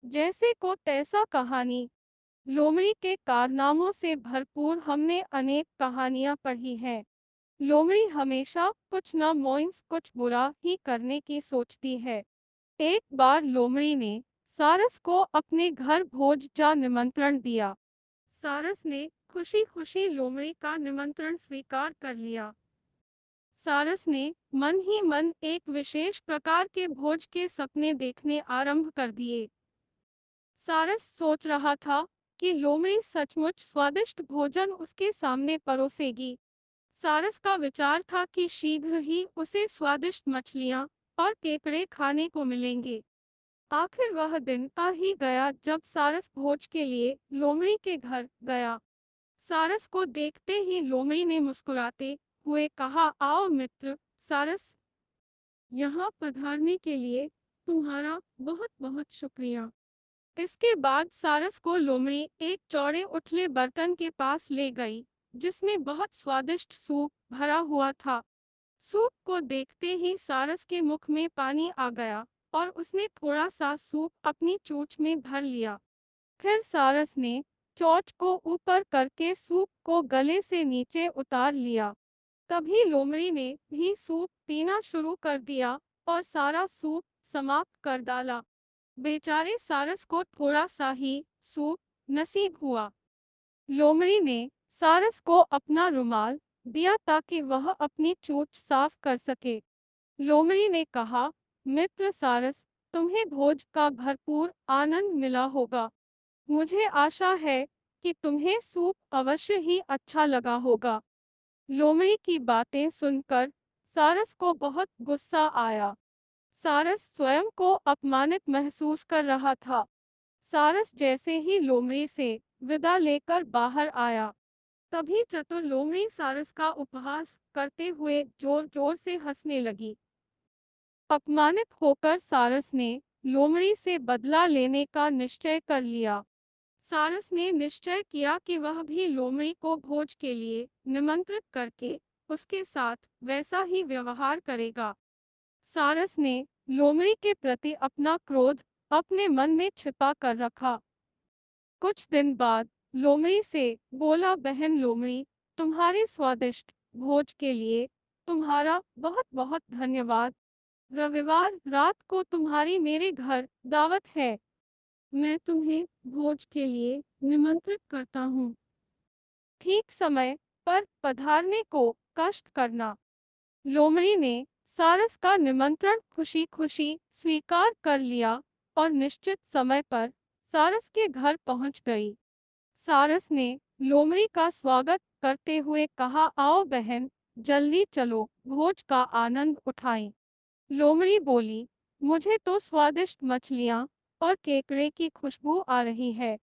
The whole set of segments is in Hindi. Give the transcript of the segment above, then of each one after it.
जैसे को तैसा कहानी। लोमड़ी के कारनामों से भरपूर हमने अनेक कहानियां पढ़ी हैं। लोमड़ी हमेशा कुछ न मोइंस कुछ बुरा ही करने की सोचती है। एक बार लोमड़ी ने सारस को अपने घर भोज का निमंत्रण दिया। सारस ने खुशी खुशी लोमड़ी का निमंत्रण स्वीकार कर लिया। सारस ने मन ही मन एक विशेष प्रकार के भोज के सपने देखने आरंभ कर दिए। सारस सोच रहा था कि लोमड़ी सचमुच स्वादिष्ट भोजन उसके सामने परोसेगी। सारस का विचार था कि शीघ्र ही उसे स्वादिष्ट मछलियां और केकड़े खाने को मिलेंगे। आखिर वह दिन आ ही गया जब सारस भोज के लिए लोमड़ी के घर गया। सारस को देखते ही लोमड़ी ने मुस्कुराते हुए कहा, आओ मित्र सारस, यहाँ पधारने के लिए तुम्हारा बहुत बहुत शुक्रिया। इसके बाद सारस को लोमड़ी एक चौड़े उथले बर्तन के पास ले गई, जिसमें बहुत स्वादिष्ट सूप भरा हुआ था। सूप को देखते ही सारस के मुख में पानी आ गया और उसने थोड़ा सा सूप अपनी चोंच में भर लिया। फिर सारस ने चोंच को ऊपर करके सूप को गले से नीचे उतार लिया। तभी लोमड़ी ने भी सूप पीना शुरू कर दिया और सारा सूप समाप्त कर डाला। बेचारे सारस को थोड़ा सा ही सूप नसीब हुआ। लोमड़ी ने सारस को अपना रुमाल दिया ताकि वह अपनी चोट साफ कर सके। लोमड़ी ने कहा, मित्र सारस, तुम्हें भोज का भरपूर आनंद मिला होगा। मुझे आशा है कि तुम्हें सूप अवश्य ही अच्छा लगा होगा। लोमड़ी की बातें सुनकर सारस को बहुत गुस्सा आया। सारस स्वयं को अपमानित महसूस कर रहा था। सारस जैसे ही लोमड़ी से विदा लेकर बाहर आया, तभी चतुर लोमड़ी सारस का उपहास करते हुए जोर जोर से हंसने लगी। अपमानित होकर सारस ने लोमड़ी से बदला लेने का निश्चय कर लिया। सारस ने निश्चय किया कि वह भी लोमड़ी को भोज के लिए निमंत्रित करके उसके साथ वैसा ही व्यवहार करेगा। सारस ने लोमड़ी के प्रति अपना क्रोध अपने मन में छिपा कर रखा। कुछ दिन बाद लोमड़ी से बोला, बहन लोमड़ी, तुम्हारे स्वादिष्ट भोज के लिए तुम्हारा बहुत बहुत धन्यवाद। रविवार रात को तुम्हारी मेरे घर दावत है। मैं तुम्हें भोज के लिए निमंत्रित करता हूँ। ठीक समय पर पधारने को कष्ट करना। लोमड़ी ने सारस का निमंत्रण खुशी खुशी स्वीकार कर लिया और निश्चित समय पर सारस के घर पहुंच गई। सारस ने लोमड़ी का स्वागत करते हुए कहा, आओ बहन, जल्दी चलो, भोज का आनंद उठाएं। लोमड़ी बोली, मुझे तो स्वादिष्ट मछलियां और केकड़े की खुशबू आ रही है।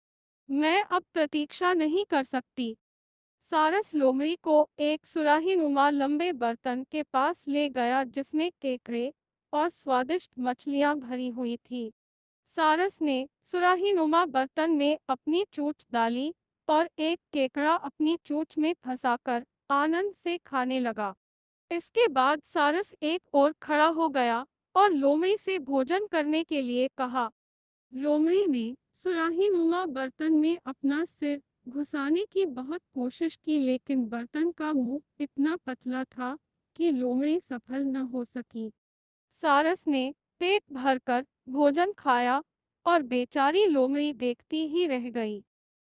मैं अब प्रतीक्षा नहीं कर सकती। सारस लोमड़ी को एक सुराही नुमा लंबे बर्तन के पास ले गया जिसमें केकड़े और स्वादिष्ट मछलियां भरी हुई थी। सारस ने सुराही नुमा बर्तन में अपनी चोंच डाली और एक केकड़ा अपनी चोंच में फंसाकर आनंद से खाने लगा। इसके बाद सारस एक ओर खड़ा हो गया और लोमड़ी से भोजन करने के लिए कहा। लोमड़ी ने सुराहीनुमा बर्तन में अपना सिर घुसाने की बहुत कोशिश की, लेकिन बर्तन का मुंह इतना पतला था कि लोमड़ी सफल न हो सकी। सारस ने पेट भरकर भोजन खाया और बेचारी लोमड़ी देखती ही रह गई।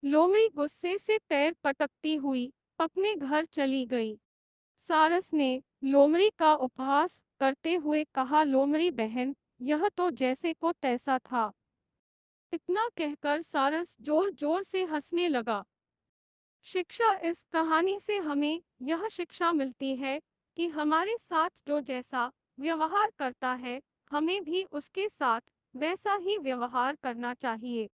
लोमड़ी गुस्से से पैर पटकती हुई अपने घर चली गई। सारस ने लोमड़ी का उपहास करते हुए कहा, लोमड़ी बहन, यह तो जैसे को तैसा था। इतना कहकर सारस जोर जोर से हंसने लगा। शिक्षा, इस कहानी से हमें यह शिक्षा मिलती है कि हमारे साथ जो जैसा व्यवहार करता है, हमें भी उसके साथ वैसा ही व्यवहार करना चाहिए।